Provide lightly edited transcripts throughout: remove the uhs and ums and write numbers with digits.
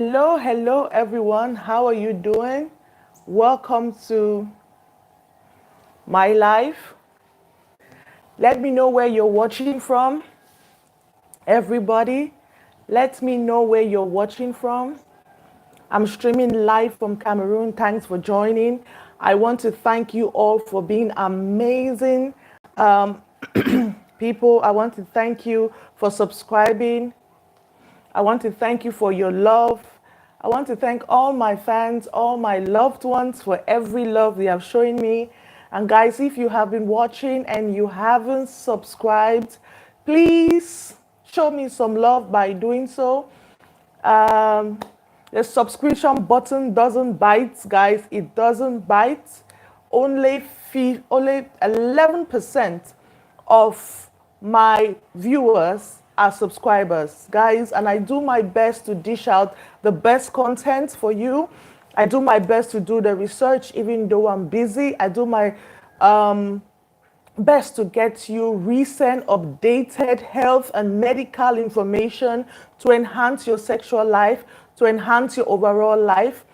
Hello everyone. How are you doing? Welcome to my life. Let me know where you're watching from. Everybody, let me know where you're watching from. I'm streaming live from Cameroon. Thanks for joining. I want to thank you all for being amazing people. I want to thank you for subscribing. I want to thank you for your love. I want to thank all my fans, all my loved ones for every love they have shown me. And guys, if you have been watching and you haven't subscribed, please show me some love by doing so. Um, the subscription button doesn't bite, guys. It doesn't bite. Only 11% of my viewers are subscribers, guys, and I do my best to dish out the best content for you. I do my best to do the research, even though I'm busy. I do my best to get you recent, updated health and medical information to enhance your sexual life, to enhance your overall life,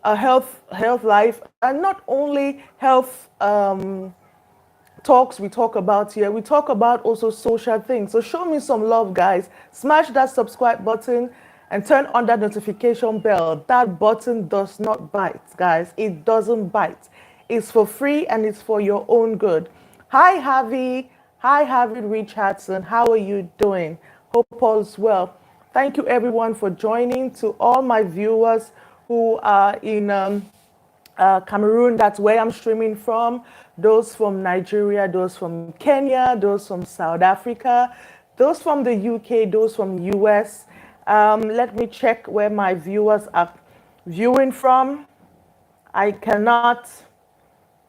health life, and not only health talks we talk about here. We talk about also social things. So show me some love, guys. Smash that subscribe button and turn on that notification bell. That button does not bite, guys. It doesn't bite. It's for free and it's for your own good. Hi, Harvey. Hi, Harvey Richardson. How are you doing? Hope all is well. Thank you, everyone, for joining. To all my viewers who are in Cameroon, that's where I'm streaming from. Those from Nigeria, those from Kenya, those from South Africa, those from the UK, those from US. Let me check where my viewers are viewing from. I cannot.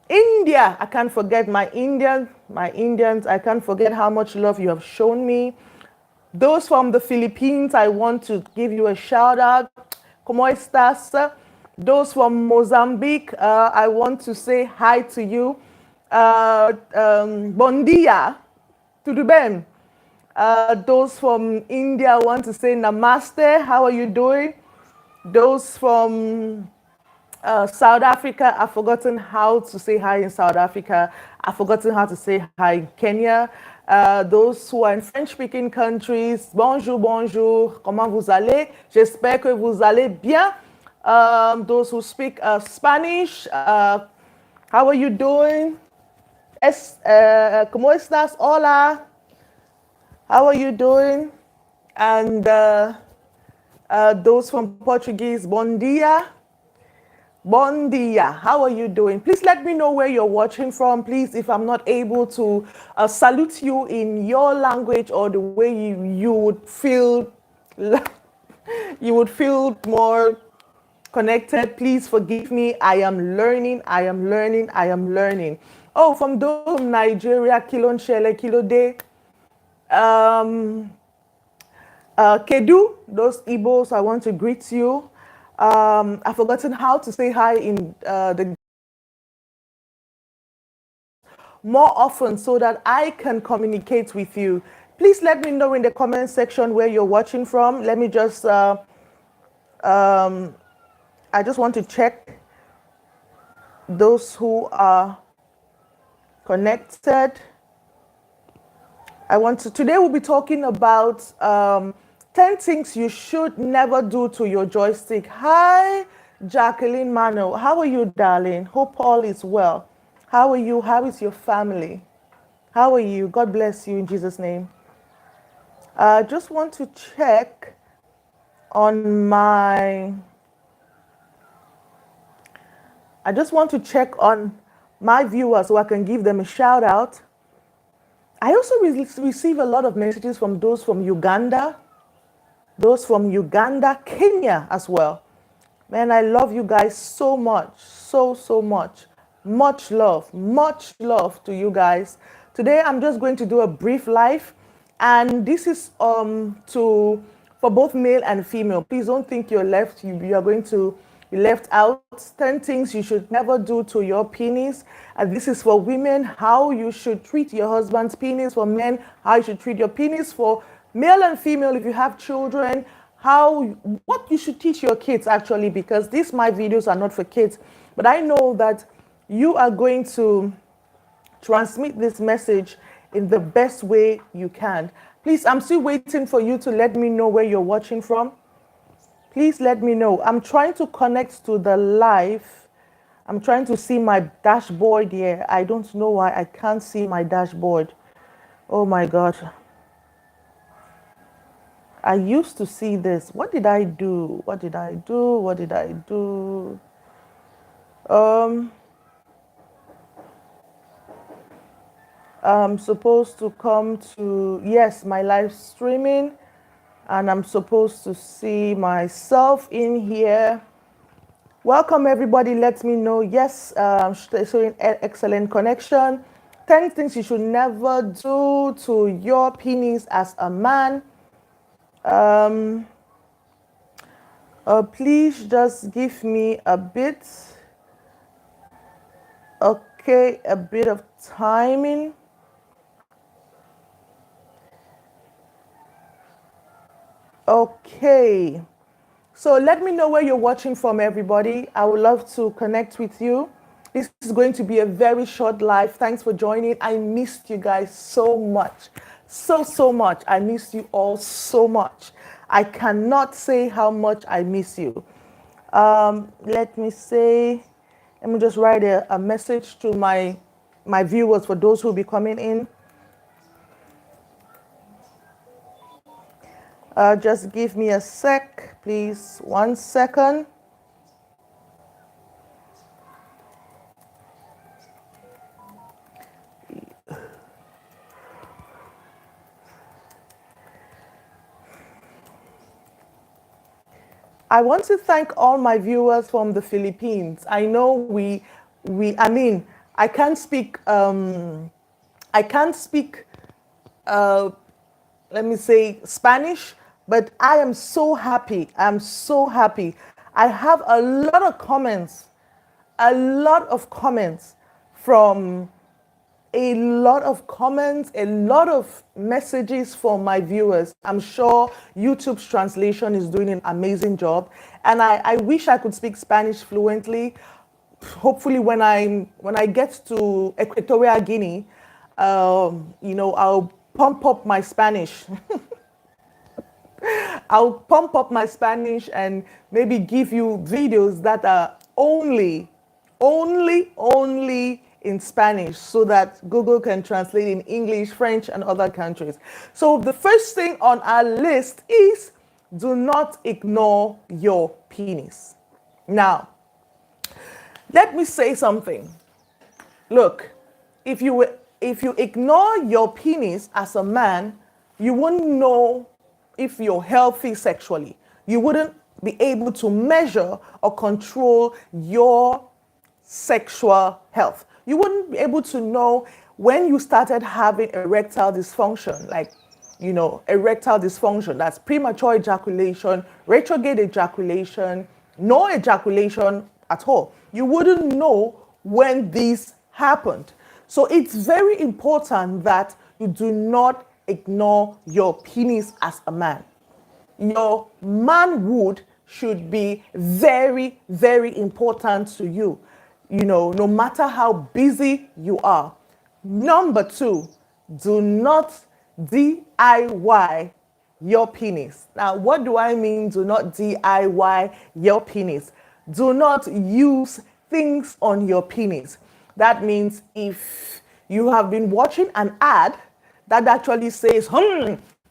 India, I can't forget my Indians. I can't forget how much love you have shown me. Those from the Philippines, I want to give you a shout out. ¿Cómo estás? Those from Mozambique, I want to say hi to you. Bon dia, tudo bem? Those from India, I want to say namaste. How are you doing? Those from South Africa, I've forgotten how to say hi in South Africa. I've forgotten how to say hi in Kenya. Those who are in French-speaking countries, bonjour, bonjour, comment vous allez? J'espère que vous allez bien. Those who speak Spanish, how are you doing? ¿Cómo estás? Hola. How are you doing? And those from Portuguese, bom dia. Bon dia. How are you doing? Please let me know where you're watching from. Please, if I'm not able to salute you in your language or the way you would feel, you would feel more connected, please forgive me. I am learning. Oh, from those from Nigeria, Kilon Shele, Kilode, Kedu, those Igbos, I want to greet you. I've forgotten how to say hi in the more often so that I can communicate with you. Please let me know in the comment section where you're watching from. Let me just, I just want to check those who are connected. Today we'll be talking about 10 things you should never do to your joystick. Hi, Jacqueline Mano. How are you, darling? Hope all is well. How are you? How is your family? How are you? God bless you in Jesus' name. I just want to check on my viewers so I can give them a shout out. I also receive a lot of messages from those from Uganda, Kenya as well. Man, I love you guys so much, so much. Much love to you guys. Today, I'm just going to do a brief live, and this is for both male and female. Please don't think you are going to be left out. 10 things you should never do to your penis. And this is for women, how you should treat your husband's penis. For men, how you should treat your penis. For male and female, if you have children, what you should teach your kids actually, because these my videos are not for kids, but I know that you are going to transmit this message in the best way you can. Please, I'm still waiting for you to let me know where you're watching from. Please let me know. I'm trying to connect to the live. I'm trying to see my dashboard here. I don't know why I can't see my dashboard. Oh my God. I used to see this. What did I do? What did I do? What did I do? I'm supposed to come to, yes, my live streaming, and I'm supposed to see myself in here. Welcome everybody. Let me know. Yes, showing excellent connection. 10 things you should never do to your penis as a man. Please just give me a bit. Okay, a bit of timing. Okay. So let me know where you're watching from, everybody. I would love to connect with you. This is going to be a very short live. Thanks for joining. I missed you guys so much. So much. I missed you all so much. I cannot say how much I miss you. Let me just write a message to my viewers for those who will be coming in. Just give me a sec, please. 1 second. I want to thank all my viewers from the Philippines. I know I mean, I can't speak, let me say Spanish, but I am so happy. I'm so happy. I have a lot of comments from a lot of messages from my viewers. I'm sure YouTube's translation is doing an amazing job. And I wish I could speak Spanish fluently. Hopefully when I get to Equatorial Guinea, I'll pump up my Spanish. I'll pump up my Spanish and maybe give you videos that are only in Spanish, so that Google can translate in English, French, and other countries. So the first thing on our list is do not ignore your penis. Now, let me say something. Look, if you ignore your penis as a man, you wouldn't know if you're healthy sexually. You wouldn't be able to measure or control your sexual health. You wouldn't be able to know when you started having erectile dysfunction, like, erectile dysfunction, that's premature ejaculation, retrograde ejaculation, no ejaculation at all. You wouldn't know when this happened. So it's very important that you do not ignore your penis as a man. Your manhood should be very, very important to you, no matter how busy you are. Number 2, do not DIY your penis. Now, what do I mean, do not DIY your penis? Do not use things on your penis. That means if you have been watching an ad that actually says,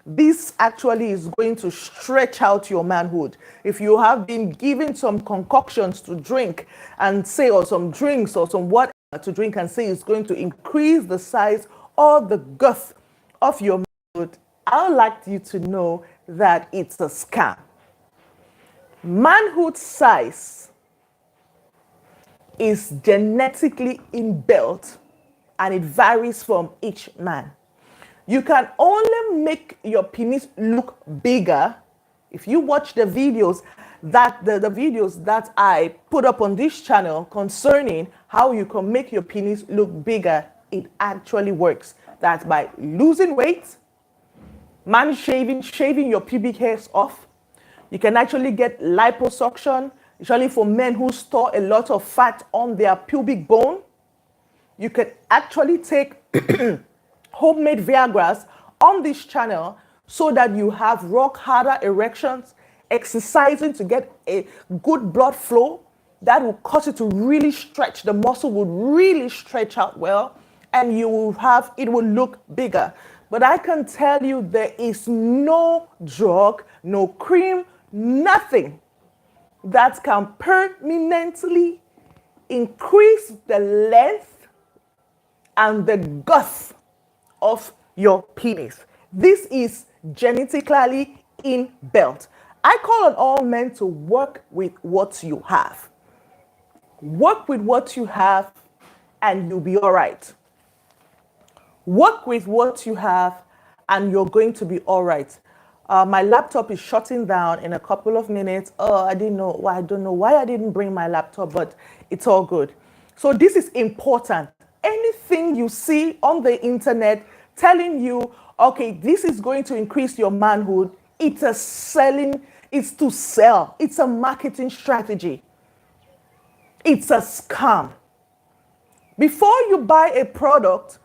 this actually is going to stretch out your manhood. If you have been given some concoctions to drink and say, or some drinks or some whatever to drink and say it's going to increase the size or the girth of your manhood, I would like you to know that it's a scam. Manhood size is genetically inbuilt and it varies from each man. You can only make your penis look bigger if you watch the videos that the videos that I put up on this channel concerning how you can make your penis look bigger. It actually works. That's by losing weight, shaving your pubic hairs off, You can actually get liposuction, usually for men who store a lot of fat on their pubic bone. You can actually take homemade Viagras on this channel so that you have rock harder erections, exercising to get a good blood flow. That will cause you to really stretch. The muscle will really stretch out well, and you will have, it will look bigger. But I can tell you there is no drug, no cream, nothing that can permanently increase the length and the girth of your penis. This is genetically inbuilt. I call on all men to work with what you have. Work with what you have and you'll be all right. Work with what you have and you're going to be all right. My laptop is shutting down in a couple of minutes. Oh, I don't know why I didn't bring my laptop, but it's all good. So this is important. Anything you see on the internet telling you, okay, this is going to increase your manhood, it's to sell. It's a marketing strategy. It's a scam. Before you buy a product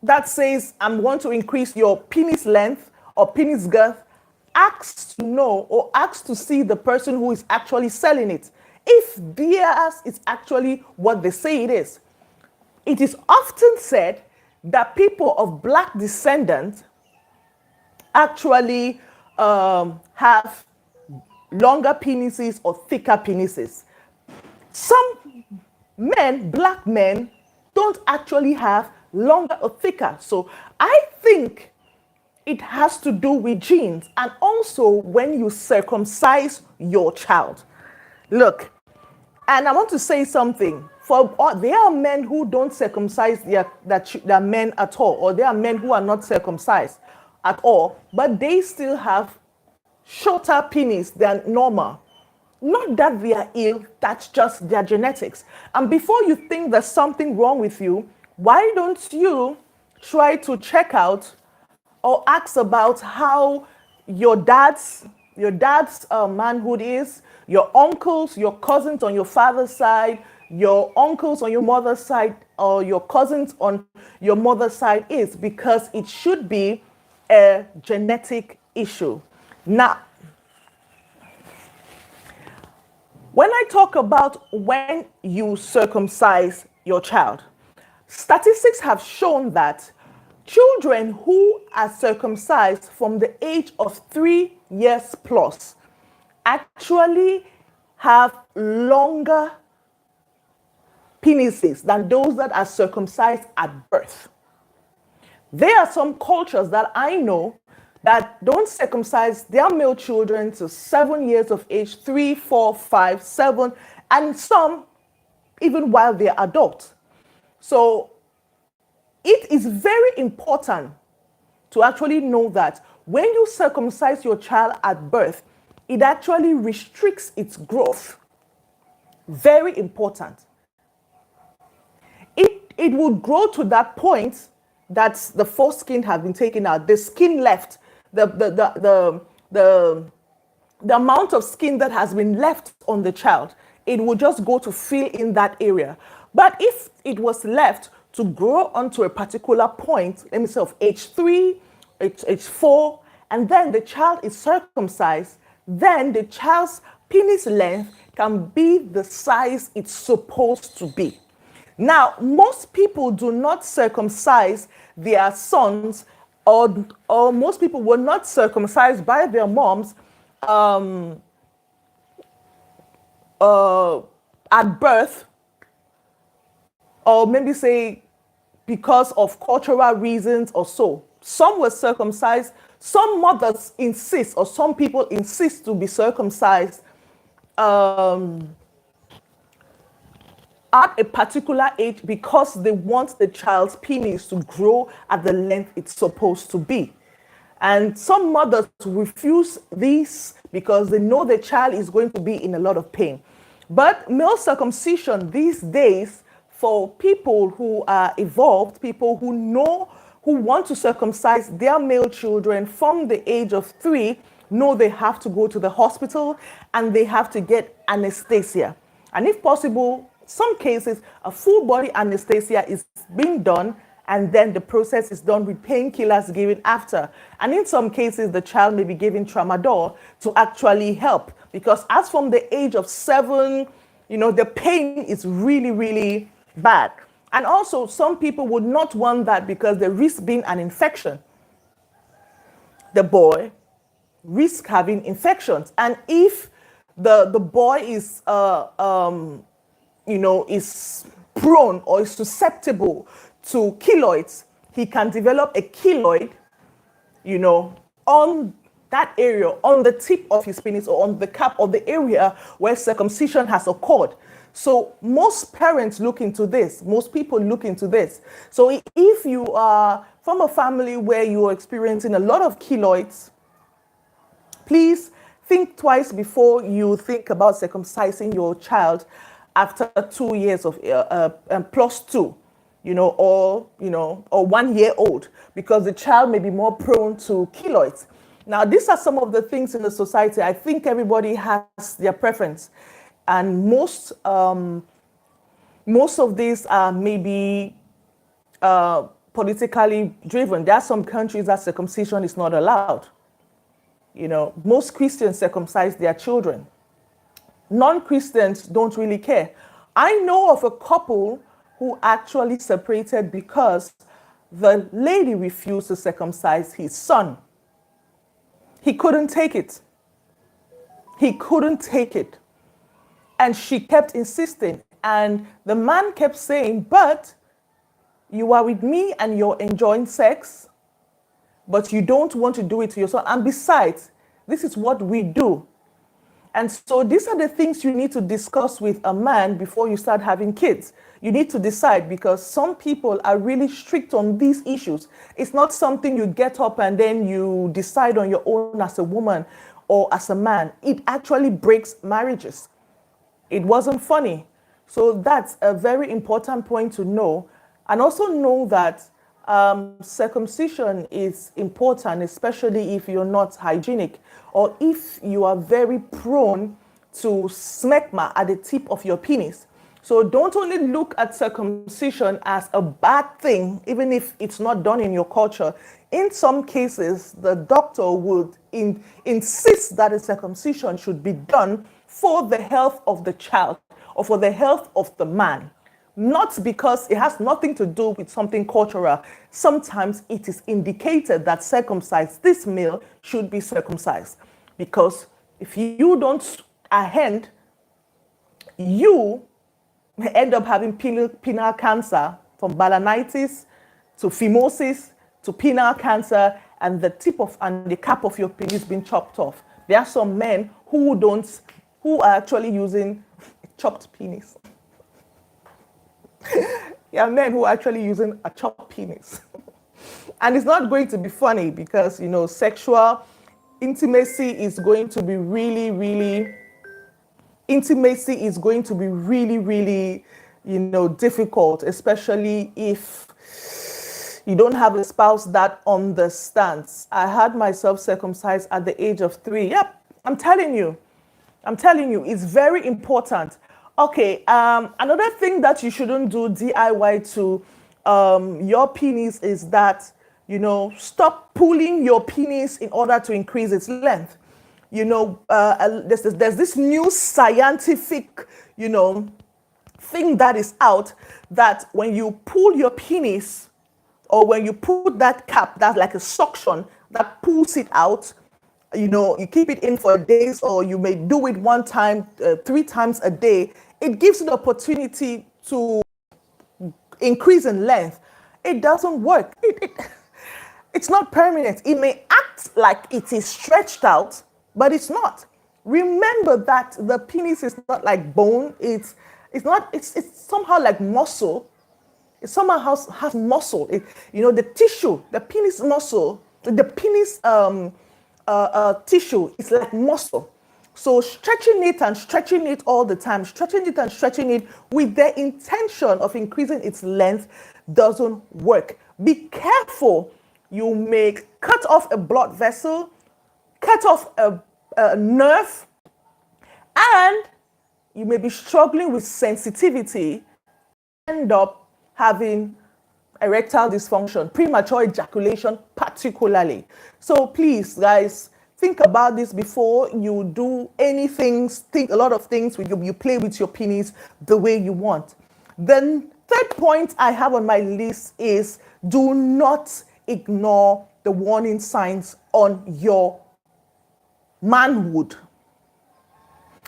that says, I'm going to increase your penis length or penis girth, ask to know or ask to see the person who is actually selling it. If theirs is actually what they say it is. It is often said that people of black descent actually have longer penises or thicker penises. Some men, black men, don't actually have longer or thicker. So I think it has to do with genes and also when you circumcise your child. Look, and I want to say something. There are men who don't circumcise their men at all, or there are men who are not circumcised at all, but they still have shorter penis than normal. Not that they are ill, that's just their genetics. And before you think there's something wrong with you, why don't you try to check out or ask about how your dad's manhood is, your uncles, your cousins on your father's side, your uncles on your mother's side, or your cousins on your mother's side is, because it should be a genetic issue. Now, when I talk about when you circumcise your child, statistics have shown that children who are circumcised from the age of 3 years plus actually have longer penises than those that are circumcised at birth. There are some cultures that I know that don't circumcise their male children to 7 years of age, 3, 4, 5, 7, and some even while they're adults. So it is very important to actually know that when you circumcise your child at birth, it actually restricts its growth. Very important. It will grow to that point that the foreskin has been taken out, the skin left, the amount of skin that has been left on the child, it will just go to fill in that area. But if it was left to grow onto a particular point, let me say of age 3, age 4, and then the child is circumcised, then the child's penis length can be the size it's supposed to be. Now, most people do not circumcise their sons, or most people were not circumcised by their moms at birth, or maybe say because of cultural reasons or so. Some were circumcised. Some mothers insist, or some people insist to be circumcised at a particular age because they want the child's penis to grow at the length it's supposed to be. And some mothers refuse this because they know the child is going to be in a lot of pain. But male circumcision these days, for people who are evolved, people who know, who want to circumcise their male children from the age of 3, know they have to go to the hospital and they have to get anesthesia. And if possible, some cases, a full body anesthesia is being done, and then the process is done with painkillers given after. And in some cases, the child may be given tramadol to actually help, because as from the age of 7, the pain is really, really bad. And also, some people would not want that because they risk being an infection. The boy risks having infections. And if the boy is, is prone or is susceptible to keloids, he can develop a keloid, on that area, on the tip of his penis or on the cap of the area where circumcision has occurred. So most parents look into this. Most people look into this. So if you are from a family where you are experiencing a lot of keloids, please think twice before you think about circumcising your child after 2 years of plus 2, or 1 year old, because the child may be more prone to keloids. Now, these are some of the things in the society. I think everybody has their preference. And most of these are maybe politically driven. There are some countries that circumcision is not allowed. Most Christians circumcise their children. Non-Christians don't really care. I know of a couple who actually separated because the lady refused to circumcise his son. He couldn't take it. He couldn't take it. And she kept insisting. And the man kept saying, but you are with me and you're enjoying sex, but you don't want to do it to your son. And besides, this is what we do. And so these are the things you need to discuss with a man before you start having kids. You need to decide, because some people are really strict on these issues. It's not something you get up and then you decide on your own as a woman or as a man. It actually breaks marriages. It wasn't funny. So that's a very important point to know. And also know that circumcision is important, especially if you're not hygienic or if you are very prone to smegma at the tip of your penis. So don't only look at circumcision as a bad thing, even if it's not done in your culture. In some cases, the doctor would insist that a circumcision should be done for the health of the child or for the health of the man. Not because it has nothing to do with something cultural. Sometimes it is indicated that this male should be circumcised. Because if you don't attend, you end up having penile cancer, from balanitis to phimosis to penile cancer, and the cap of your penis being chopped off. There are some men who are actually using a chopped penis. There are men who are actually using a chopped penis. And it's not going to be funny because, sexual intimacy is going to be really, really difficult, especially if you don't have a spouse that understands. I had myself circumcised at the age of 3. Yep, I'm telling you, it's very important. Okay, another thing that you shouldn't do DIY to your penis is that, stop pulling your penis in order to increase its length. There's this new scientific, thing that is out, that when you pull your penis or when you put that cap, that's like a suction that pulls it out, you keep it in for days, or you may do it 1 time, 3 times a day. It gives you the opportunity to increase in length. It doesn't work. It's not permanent. It may act like it is stretched out, but it's not. Remember that the penis is not like bone. It's somehow like muscle. It somehow has muscle. The tissue, the penis muscle, the penis tissue is like muscle. So stretching it all the time, stretching it with the intention of increasing its length doesn't work. Be careful. You may cut off a blood vessel. cut off a nerve, and you may be struggling with sensitivity, end up having erectile dysfunction, premature ejaculation particularly. So please, guys, think about this before you do anything. Think a lot of things when you play with your penis the way you want. Then third point I have on my list is do not ignore the warning signs on your manhood.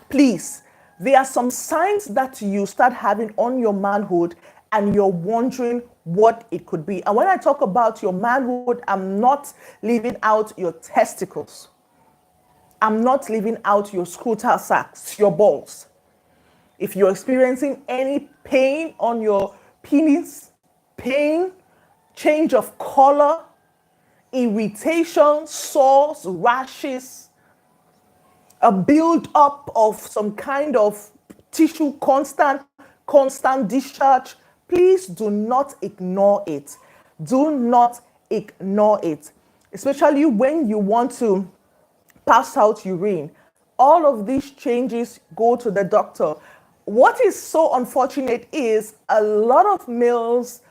Please, there are some signs that you start having on your manhood and you're wondering what it could be. And when I talk about your manhood, I'm not leaving out your testicles. I'm not leaving out your scrotal sacs, your balls. If you're experiencing any pain on your penis, pain, change of color, irritation, sores, rashes, a build-up of some kind of tissue, constant discharge, please do not ignore it. Do not ignore it, especially when you want to pass out urine. All of these changes, go to the doctor. What is so unfortunate is a lot of males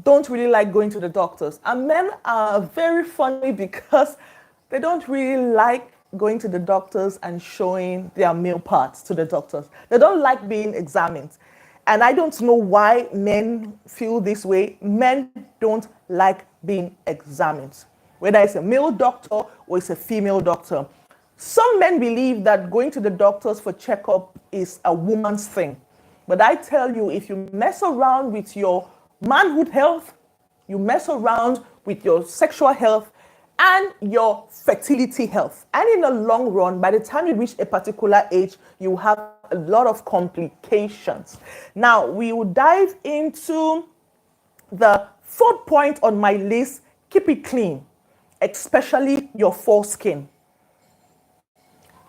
don't really like going to the doctors. And men are very funny because they don't really like going to the doctors and showing their male parts to the doctors. They don't like being examined. And I don't know why men feel this way. Men don't like being examined, whether it's a male doctor or it's a female doctor. Some men believe that going to the doctors for checkup is a woman's thing. But I tell you, if you mess around with your manhood health, you mess around with your sexual health and your fertility health. And in the long run, by the time you reach a particular age, you have a lot of complications. Now, we will dive into the fourth point on my list: keep it clean, especially your foreskin.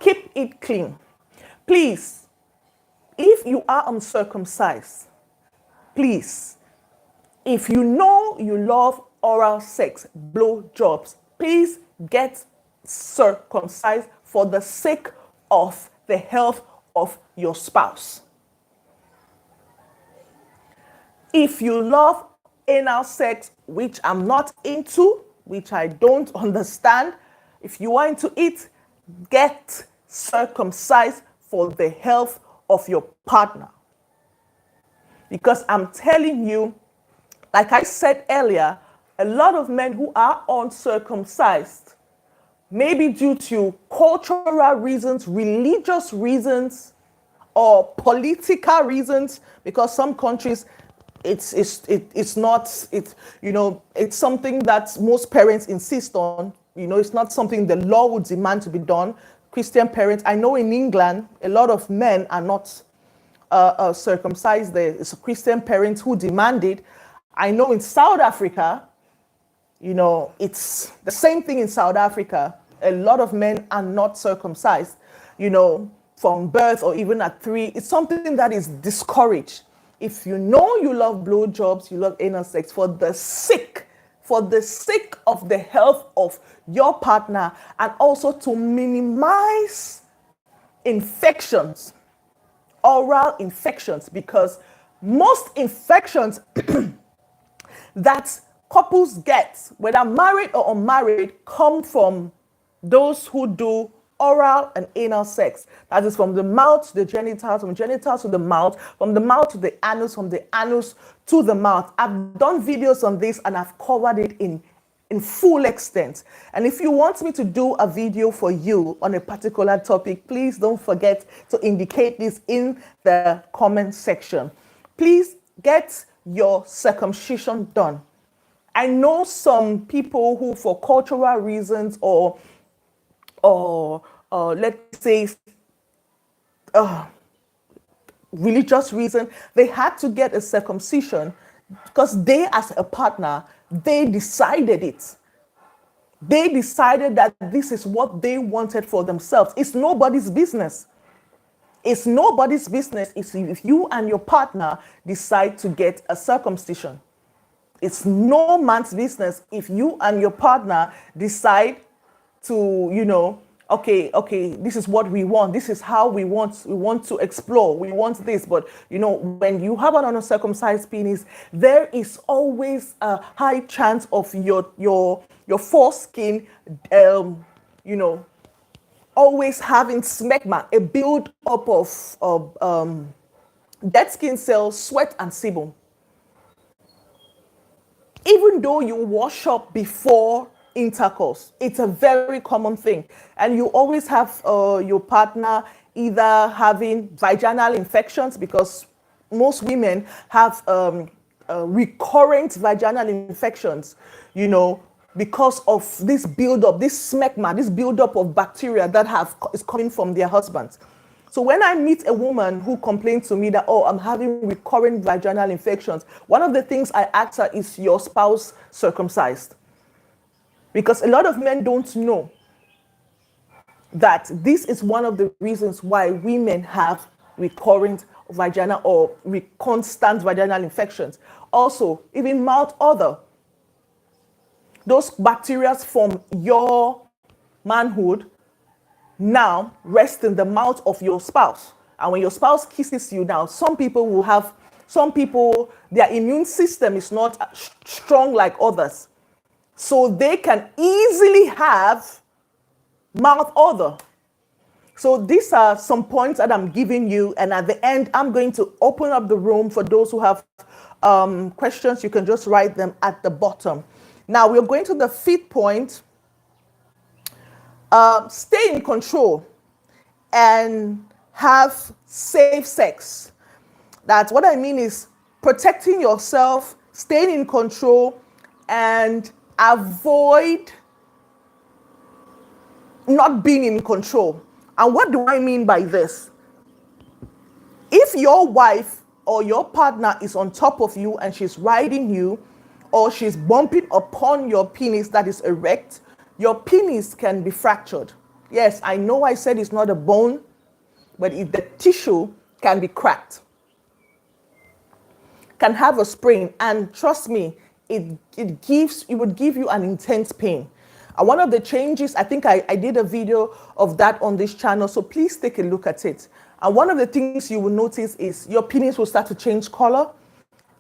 Keep it clean. Please, if you are uncircumcised, please, if you know you love oral sex, blow jobs, please get circumcised for the sake of the health of your spouse. If you love anal sex, which I'm not into, which I don't understand, if you are into it, get circumcised for the health of your partner. Because I'm telling you, like I said earlier, a lot of men who are uncircumcised, maybe due to cultural reasons, religious reasons, or political reasons, because some countries it's something that most parents insist on. It's not something the law would demand to be done. Christian parents, I know in England, a lot of men are not circumcised there. It's Christian parents who demand it. I know in South Africa, it's the same thing in South Africa. A lot of men are not circumcised, from birth or even at 3. It's something that is discouraged. If you know you love blowjobs, you love anal sex, for the sake of the health of your partner, and also to minimize infections, oral infections, because most infections that couples get, whether married or unmarried, come from those who do oral and anal sex. That is from the mouth to the genitals, from genitals to the mouth, from the mouth to the anus, from the anus to the mouth. I've done videos on this and I've covered it in full extent. And if you want me to do a video for you on a particular topic, please don't forget to indicate this in the comment section. Please get your circumcision done. I know some people who, for cultural reasons or let's say religious reason, they had to get a circumcision because they, as a partner, they decided it. They decided that this is what they wanted for themselves. It's nobody's business. It's nobody's business if you and your partner decide to get a circumcision. It's no man's business if you and your partner decide to, okay, this is what we want. This is how we want to explore. We want this. But when you have an uncircumcised penis, there is always a high chance of your foreskin, you know, always having smegma, a build up of dead skin cells, sweat, and sebum. Even though you wash up before intercourse, it's a very common thing. And you always have your partner either having vaginal infections, because most women have recurrent vaginal infections, because of this buildup, this smegma, this buildup of bacteria that is coming from their husbands. So when I meet a woman who complains to me that, oh, I'm having recurrent vaginal infections, one of the things I ask her, is your spouse circumcised? Because a lot of men don't know that this is one of the reasons why women have recurrent vaginal or constant vaginal infections. Also, even mouth odor. Those bacteria from your manhood now rest in the mouth of your spouse. And when your spouse kisses you now, some people, their immune system is not strong like others. So they can easily have mouth odor. So these are some points that I'm giving you. And at the end, I'm going to open up the room for those who have questions. You can just write them at the bottom. Now we're going to the 5th point. Stay in control and have safe sex. That's what I mean, is protecting yourself, staying in control, and avoid not being in control. And what do I mean by this? If your wife or your partner is on top of you and she's riding you, or she's bumping upon your penis that is erect, your penis can be fractured. Yes, I know I said it's not a bone, but the tissue can be cracked, can have a sprain, and trust me, it would give you an intense pain. And one of the changes, I think I did a video of that on this channel, so please take a look at it. And one of the things you will notice is your penis will start to change color.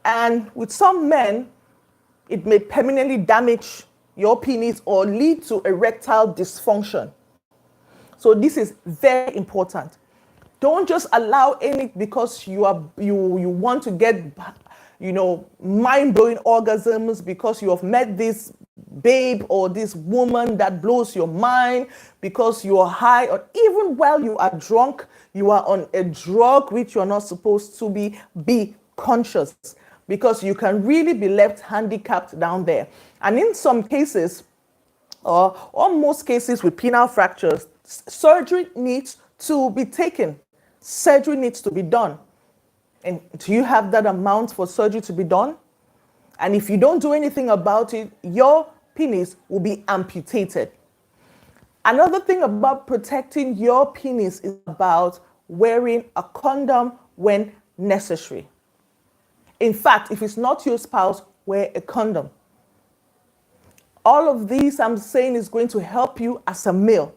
And with some men, it may permanently damage your penis or lead to erectile dysfunction. So this is very important. Don't just allow any, because you want to get mind-blowing orgasms because you have met this babe or this woman that blows your mind, because you are high, or even while you are drunk, you are on a drug which you are not supposed to be conscious, because you can really be left handicapped down there. And in some cases, or most cases with penile fractures, surgery needs to be taken. Surgery needs to be done. And do you have that amount for surgery to be done? And if you don't do anything about it, your penis will be amputated. Another thing about protecting your penis is about wearing a condom when necessary. In fact, if it's not your spouse, wear a condom. All of these I'm saying is going to help you as a male.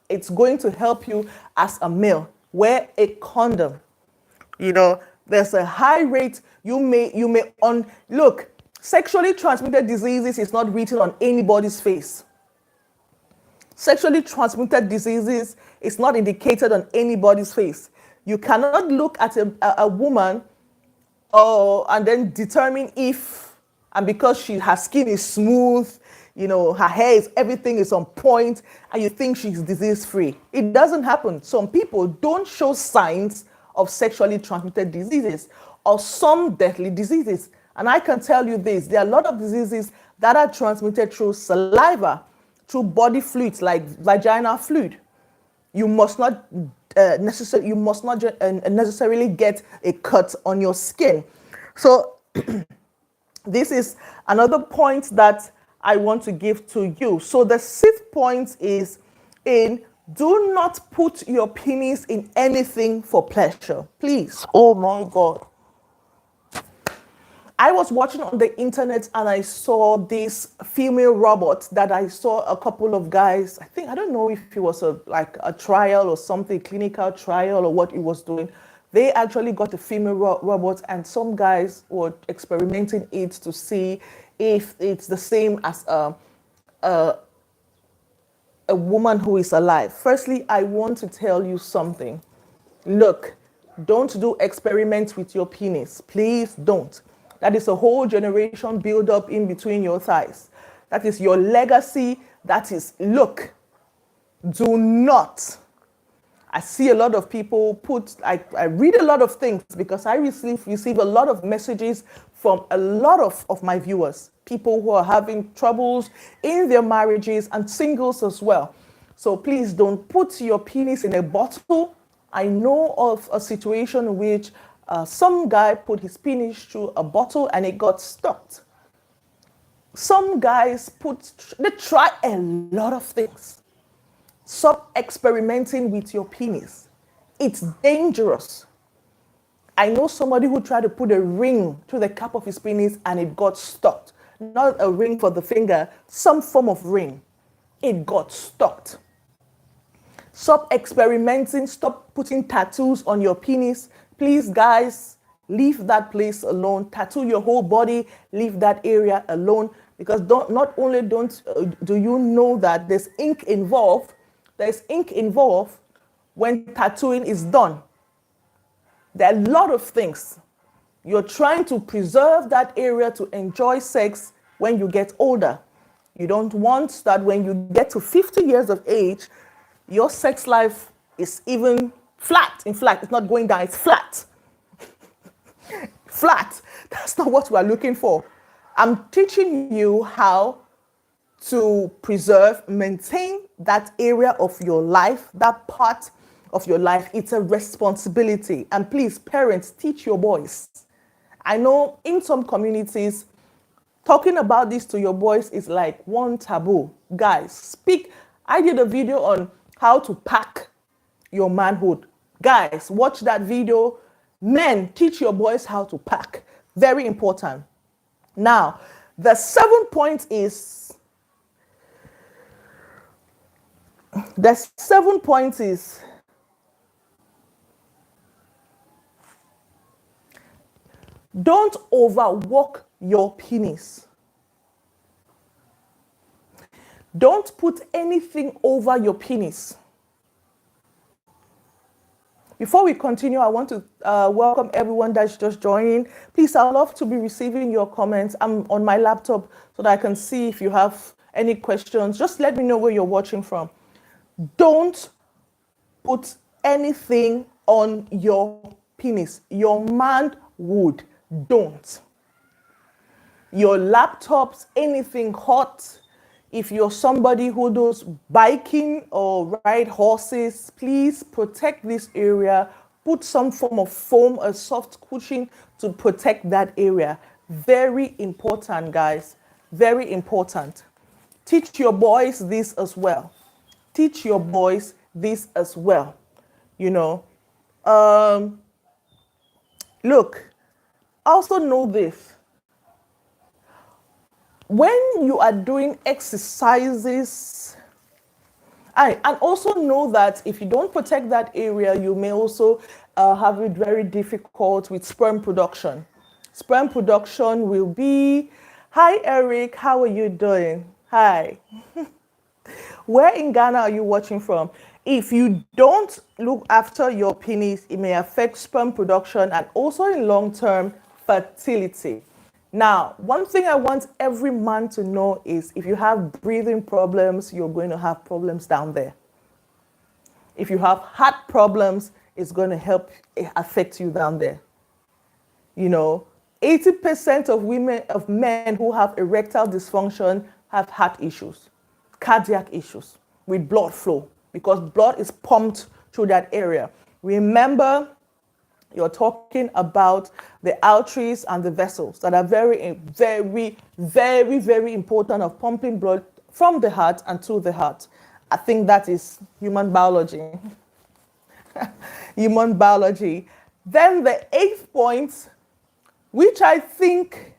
It's going to help you as a male. Wear a condom. There's a high rate. Look, sexually transmitted diseases is not written on anybody's face. Sexually transmitted diseases is not indicated on anybody's face. You cannot look at a woman and then determine if, and because her skin is smooth, her hair everything is on point, and you think she's disease-free. It doesn't happen. Some people don't show signs of sexually transmitted diseases or some deadly diseases. And I can tell you this, there are a lot of diseases that are transmitted through saliva, through body fluids like vaginal fluid. You must not necessarily get a cut on your skin. So this is another point that I want to give to you. So the 6th point is do not put your penis in anything for pleasure, please. Oh my God. I was watching on the internet and I saw this female robot that I saw a couple of guys. I don't know if it was like a trial or something, clinical trial or what it was doing. They actually got a female robot and some guys were experimenting it to see if it's the same as a woman who is alive. Firstly, I want to tell you something. Look, don't do experiments with your penis. Please don't. That is a whole generation build up in between your thighs. That is your legacy. That is, look, do not. I see a lot of people I read a lot of things because I receive a lot of messages from a lot of my viewers, people who are having troubles in their marriages and singles as well. So please don't put your penis in a bottle. I know of a situation in which some guy put his penis through a bottle and it got stuck. Some guys they try a lot of things. Stop experimenting with your penis. It's dangerous. I know somebody who tried to put a ring to the cap of his penis and it got stuck. Not a ring for the finger, some form of ring. It got stuck. Stop experimenting. Stop putting tattoos on your penis. Please, guys, leave that place alone. Tattoo your whole body. Leave that area alone. Because not only do you know that there's ink involved, there's ink involved when tattooing is done. There are a lot of things. You're trying to preserve that area to enjoy sex when you get older. You don't want that when you get to 50 years of age, your sex life is even flat. In fact, it's not going down, it's flat. Flat. That's not what we're looking for. I'm teaching you how to preserve, maintain that area of your life, that part of your life. It's a responsibility. And please, parents, teach your boys. I know in some communities, talking about this to your boys is like one taboo. Guys, speak. I did a video on how to pack your manhood. Guys, watch that video. Men, teach your boys how to pack. Very important. Now, the 7th point is, don't overwork your penis. Don't put anything over your penis. Before we continue, I want to welcome everyone that's just joining. Please, I'd love to be receiving your comments. I'm on my laptop so that I can see if you have any questions. Just let me know where you're watching from. Don't put anything on your penis. Your manhood, don't. Your laptops, anything hot. If you're somebody who does biking or ride horses, please protect this area. Put some form of foam, a soft cushion to protect that area. Very important, guys. Very important. Teach your boys this as well. Teach your boys this as well. You know, look, also know this. When you are doing exercises, and also know that if you don't protect that area, you may also have it very difficult with sperm production. Sperm production will be, hi Eric, how are you doing? Hi. Where in Ghana are you watching from? If you don't look after your penis, it may affect sperm production and also in long-term fertility. Now, one thing I want every man to know is if you have breathing problems, you're going to have problems down there. If you have heart problems, it's going to affect you down there. You know, 80% of men who have erectile dysfunction have heart issues, cardiac issues with blood flow because blood is pumped through that area. Remember, you're talking about the arteries and the vessels that are very, very, very, very important of pumping blood from the heart and to the heart. I think that is human biology. Human biology. Then the 8th point, which I think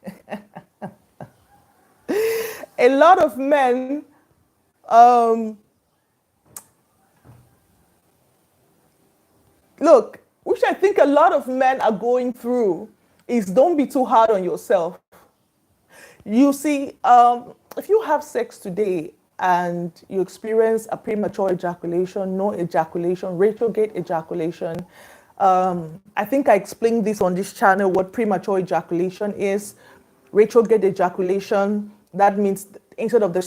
a lot of men look, which I think a lot of men are going through, is don't be too hard on yourself. You see, if you have sex today and you experience a premature ejaculation, no ejaculation, retrograde ejaculation, I think I explained this on this channel what premature ejaculation is. Retrograde ejaculation, that means instead of the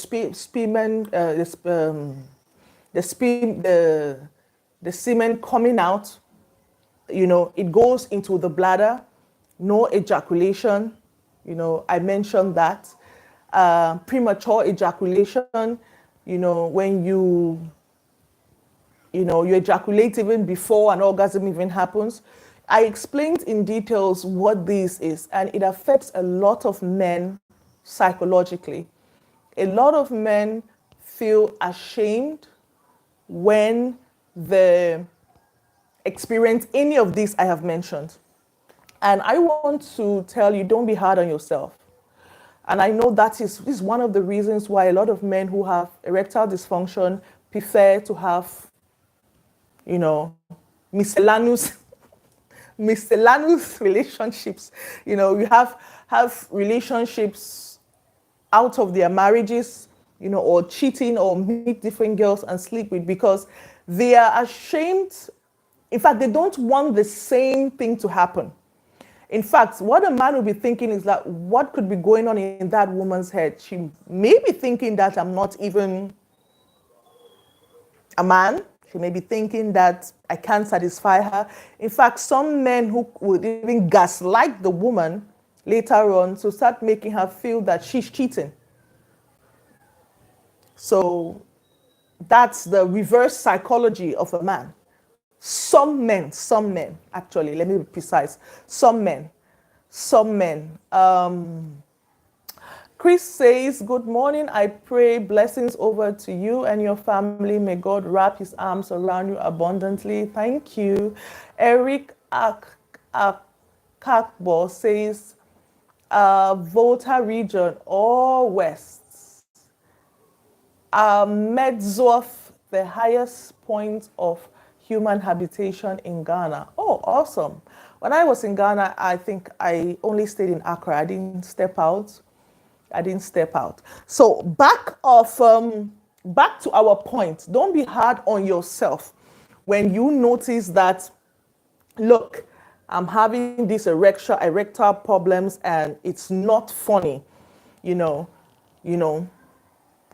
semen coming out, it goes into the bladder, no ejaculation. I mentioned that. Premature ejaculation, when you ejaculate even before an orgasm even happens. I explained in details what this is, and it affects a lot of men psychologically. A lot of men feel ashamed when they experience any of these I have mentioned. And I want to tell you, don't be hard on yourself. And I know that is one of the reasons why a lot of men who have erectile dysfunction prefer to have, miscellaneous relationships. You have relationships out of their marriages, or cheating, or meet different girls and sleep with, because they are ashamed. In fact, they don't want the same thing to happen. In fact, what a man will be thinking is that, what could be going on in that woman's head? She may be thinking that I'm not even a man. She may be thinking that I can't satisfy her. In fact, some men who would even gaslight the woman later on to start making her feel that she's cheating. So that's the reverse psychology of a man. Some men, actually, let me be precise. Some men. Chris says, good morning. I pray blessings over to you and your family. May God wrap his arms around you abundantly. Thank you. Eric Akakbo says, Volta region or west. Medzof, the highest point of human habitation in Ghana. Oh, awesome. When I was in Ghana, I think I only stayed in Accra. I didn't step out. So back to our point. Don't be hard on yourself when you notice that, look, I'm having these erectile problems and it's not funny.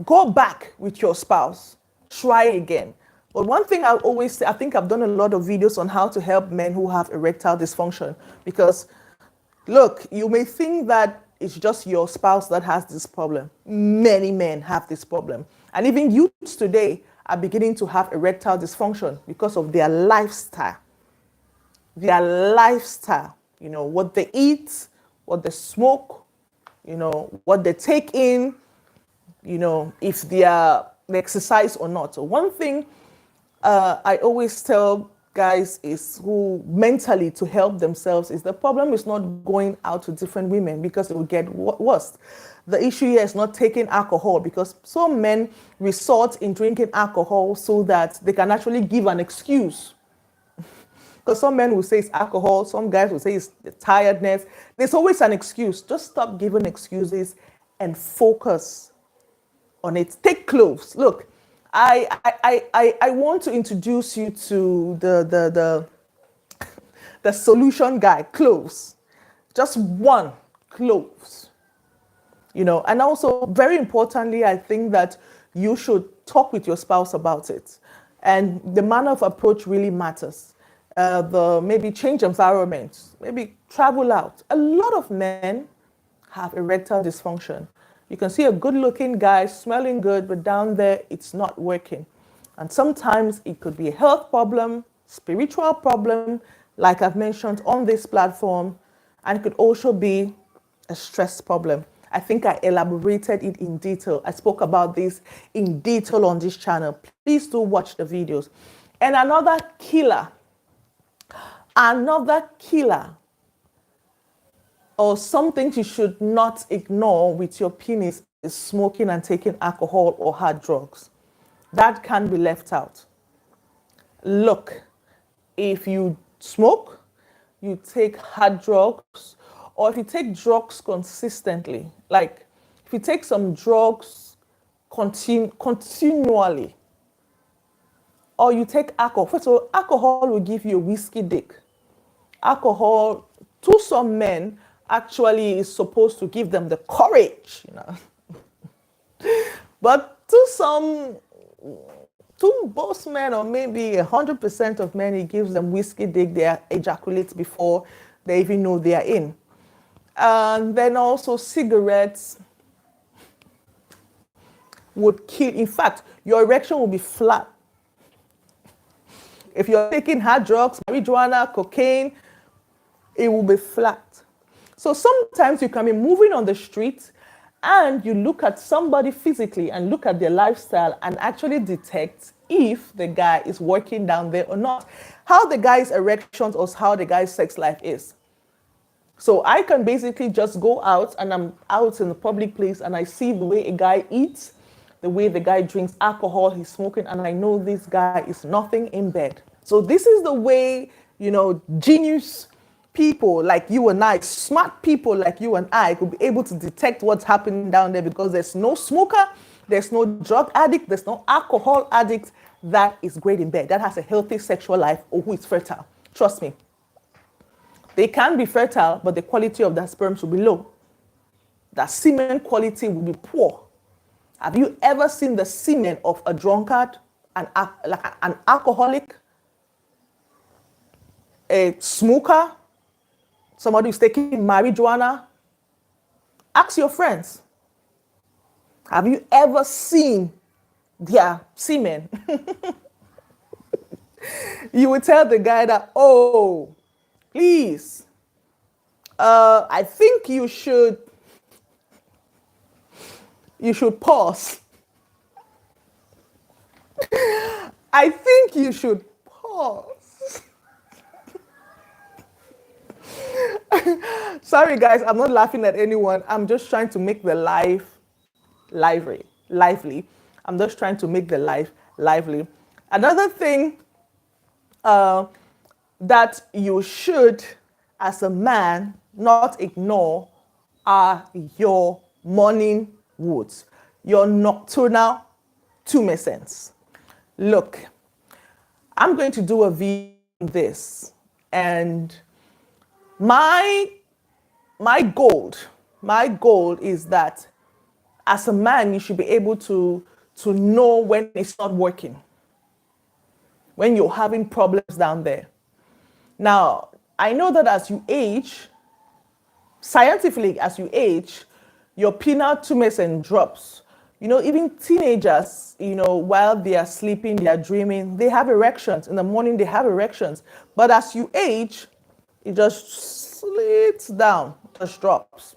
Go back with your spouse. Try again. But one thing I always say, I think I've done a lot of videos on how to help men who have erectile dysfunction, because look, you may think that it's just your spouse that has this problem. Many men have this problem. And even youths today are beginning to have erectile dysfunction because of their lifestyle. What they eat, what they smoke, what they take in, if they exercise or not. So one thing I always tell guys is who mentally to help themselves is the problem is not going out to different women, because it will get worse. The issue here is not taking alcohol, because some men resort in drinking alcohol so that they can actually give an excuse. Because some men will say it's alcohol, some guys will say it's the tiredness. There's always an excuse. Just stop giving excuses and focus on it. Take cloves. Look, I want to introduce you to the solution guy, cloves. Just one, cloves. And also very importantly, I think that you should talk with your spouse about it. And the manner of approach really matters. Maybe change environment, maybe travel out. A lot of men have erectile dysfunction. You can see a good-looking guy smelling good, but down there, it's not working. And sometimes it could be a health problem, spiritual problem, like I've mentioned on this platform, and it could also be a stress problem. I think I elaborated it in detail. I spoke about this in detail on this channel. Please do watch the videos. And another killer or some things you should not ignore with your penis is smoking and taking alcohol or hard drugs. That can be left out. Look, if you smoke, you take hard drugs, or if you take drugs consistently, like if you take some drugs continually, or you take alcohol. First of all, alcohol will give you a whiskey dick. Alcohol, to some men, actually is supposed to give them the courage, you know. But to most men, or maybe 100% of men, it gives them whiskey dick. They ejaculate before they even know they are in. And then also cigarettes would kill. In fact, your erection will be flat. If you're taking hard drugs, marijuana, cocaine, it will be flat. So sometimes you can be moving on the street and you look at somebody physically and look at their lifestyle and actually detect if the guy is working down there or not. How the guy's erections or how the guy's sex life is. So I can basically just go out and I'm out in a public place and I see the way a guy eats, the way the guy drinks alcohol, he's smoking, and I know this guy is nothing in bed. So this is the way, you know, genius people like you and I, smart people like you and I could be able to detect what's happening down there, because there's no smoker, there's no drug addict, there's no alcohol addict that is great in bed, that has a healthy sexual life, or who is fertile. Trust me. They can be fertile, but the quality of their sperms will be low. The semen quality will be poor. Have you ever seen the semen of a drunkard, an alcoholic, a smoker, somebody who's taking marijuana? Ask your friends. Have you ever seen their semen? You would tell the guy that, oh, please, I think you should pause. I think you should pause. Sorry, guys, I'm not laughing at anyone. I'm just trying to make the life lively. I'm just trying to make the life lively. Another thing that you should, as a man, not ignore are your morning woods, your nocturnal tumescence. Look, I'm going to do a video on this, and my goal is that as a man, you should be able to know when it's not working, when you're having problems down there. Now, I know that as you age, scientifically, as you age, your penile tumescence drops. You know, even teenagers, you know, while they are sleeping, they are dreaming, they have erections. In the morning, they have erections. But as you age, it just slits down, just drops.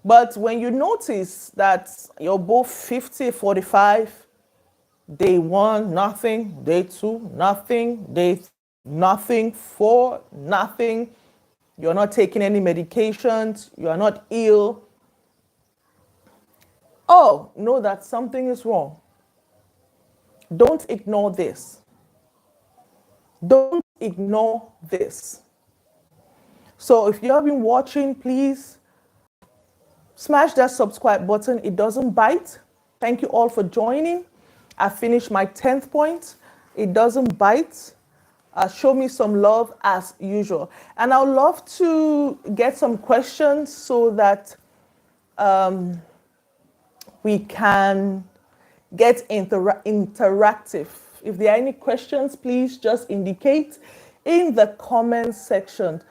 But when you notice that you're both 50, 45, day 1, nothing, day 2, nothing, day 3, nothing, 4, nothing, you're not taking any medications, you are not ill, oh, know that something is wrong. Don't ignore this. Don't ignore this. So if you have been watching, please smash that subscribe button. It doesn't bite. Thank you all for joining. I finished my 10th point. It doesn't bite. Show me some love as usual. And I would love to get some questions so that we can get interactive. If there are any questions, please just indicate in the comment section.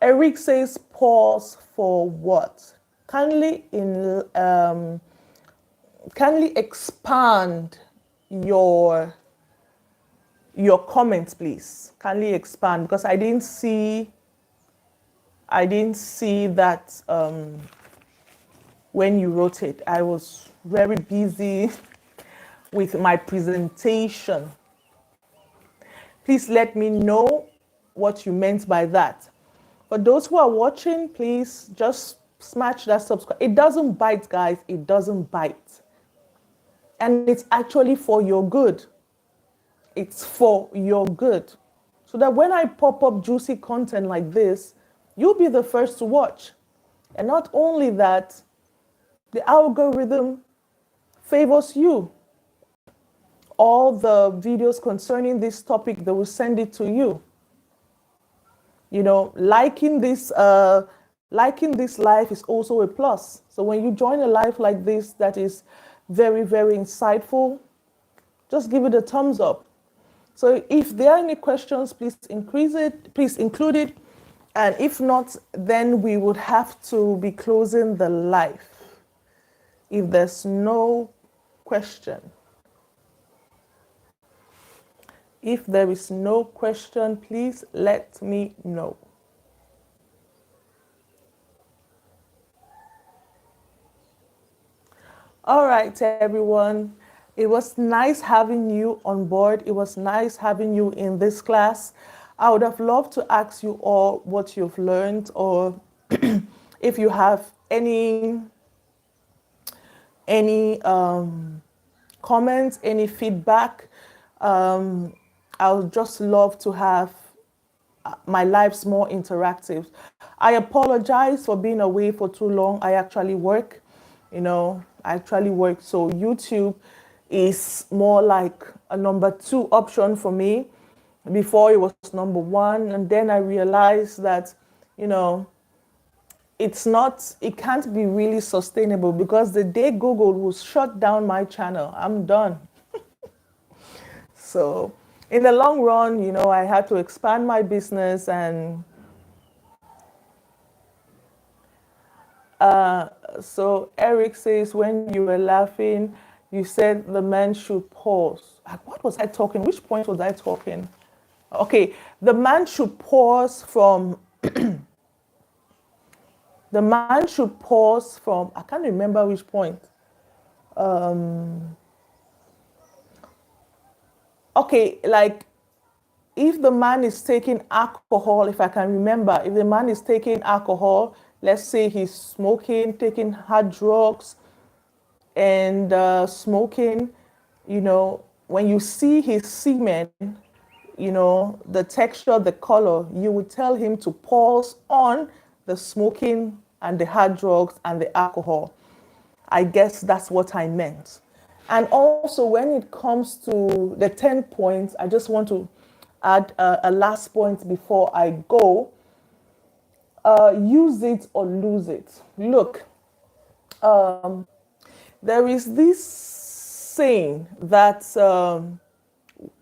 Eric says, pause for what? Kindly expand your comments, please. Kindly expand, because I didn't see that when you wrote it. I was very busy with my presentation. Please let me know what you meant by that. For those who are watching, please just smash that subscribe. It doesn't bite, guys. It doesn't bite. And it's actually for your good. It's for your good. So that when I pop up juicy content like this, you'll be the first to watch. And not only that, the algorithm favors you. All the videos concerning this topic, they will send it to you. You know, liking this live is also a plus. So when you join a live like this that is very, very insightful, just give it a thumbs up. So if there are any questions, please include it. And if not, then we would have to be closing the live. If there's no question. If there is no question, please let me know. All right, everyone. It was nice having you on board. It was nice having you in this class. I would have loved to ask you all what you've learned, or if you have any comments, any feedback. I would just love to have my lives more interactive. I apologize for being away for too long. I actually work, so YouTube is more like a number 2 option for me. Before it was number 1, and then I realized that, it can't be really sustainable, because the day Google will shut down my channel, I'm done. So in the long run, I had to expand my business, and so Eric says, when you were laughing, you said the man should pause. What was I talking? Which point was I talking? Okay, the man should pause from, I can't remember which point. Okay, like if the man is taking alcohol, if I can remember, if the man is taking alcohol, let's say he's smoking, taking hard drugs, and smoking, when you see his semen, the texture, the color, you would tell him to pause on the smoking and the hard drugs and the alcohol. I guess that's what I meant. And also, when it comes to the 10 points, I just want to add a last point before I go. Use it or lose it. Look, there is this saying that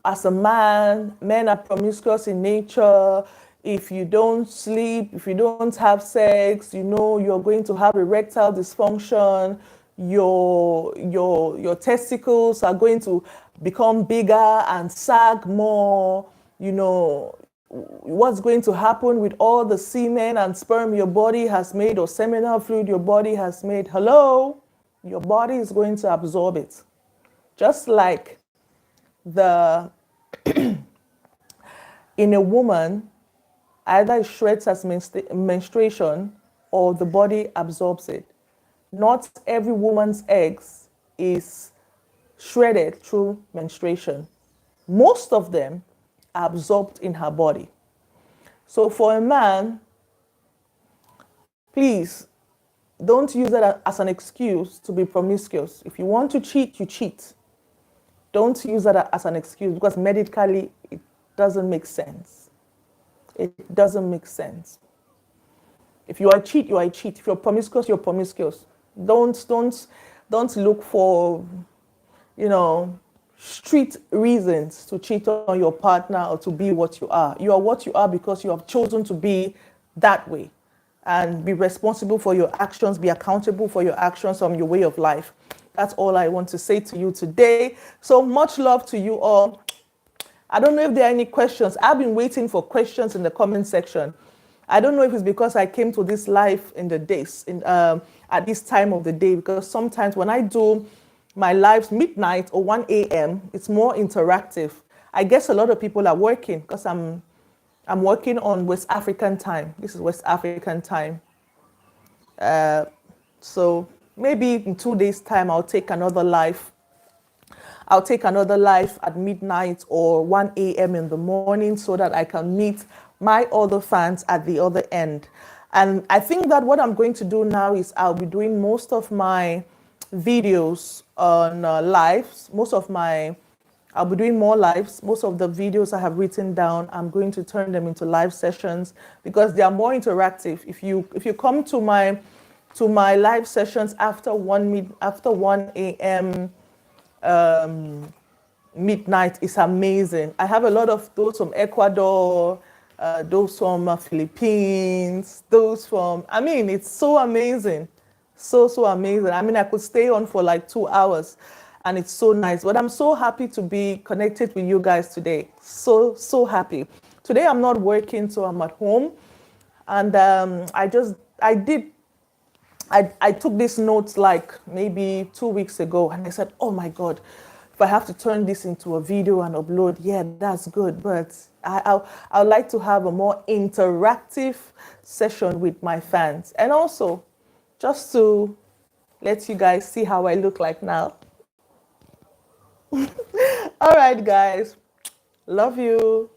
as a man, men are promiscuous in nature. If you don't sleep, if you don't have sex, you're going to have erectile dysfunction. Your testicles are going to become bigger and sag more. What's going to happen with all the semen and sperm your body has made, or seminal fluid your body has made? Hello? Your body is going to absorb it. Just like in a woman, either it shreds as menstruation or the body absorbs it. Not every woman's eggs is shredded through menstruation. Most of them are absorbed in her body. So for a man, please don't use that as an excuse to be promiscuous. If you want to cheat, you cheat. Don't use that as an excuse, because medically it doesn't make sense. It doesn't make sense. If you are a cheat, you are a cheat. If you're promiscuous, you're promiscuous. Don't look for, street reasons to cheat on your partner or to be what you are. You are what you are because you have chosen to be that way, and be responsible for your actions, be accountable for your actions on your way of life. That's all I want to say to you today. So much love to you all. I don't know if there are any questions. I've been waiting for questions in the comment section. I don't know if it's because I came to this live in the days, at this time of the day, because sometimes when I do my lives midnight or 1 a.m., it's more interactive. I guess a lot of people are working because I'm I'm working on West African time. This is West African time. Uh, so maybe in 2 days' time, I'll take another live at midnight or 1 a.m. in the morning so that I can meet my other fans at the other end. And I think that what I'm going to do now is I'll be doing most of my videos on lives, I'll be doing more lives. Most of the videos I have written down, I'm going to turn them into live sessions because they are more interactive. If you come to my live sessions after 1 a.m. Midnight, is amazing. I have a lot of those from Ecuador, those from Philippines, it's so amazing. So amazing. I could stay on for like 2 hours and it's so nice. But I'm so happy to be connected with you guys today. So happy. Today I'm not working, so I'm at home. And I took these notes like maybe 2 weeks ago and I said, oh my God, if I have to turn this into a video and upload, yeah, that's good. But I'd like to have a more interactive session with my fans. And also, just to let you guys see how I look like now. All right, guys. Love you.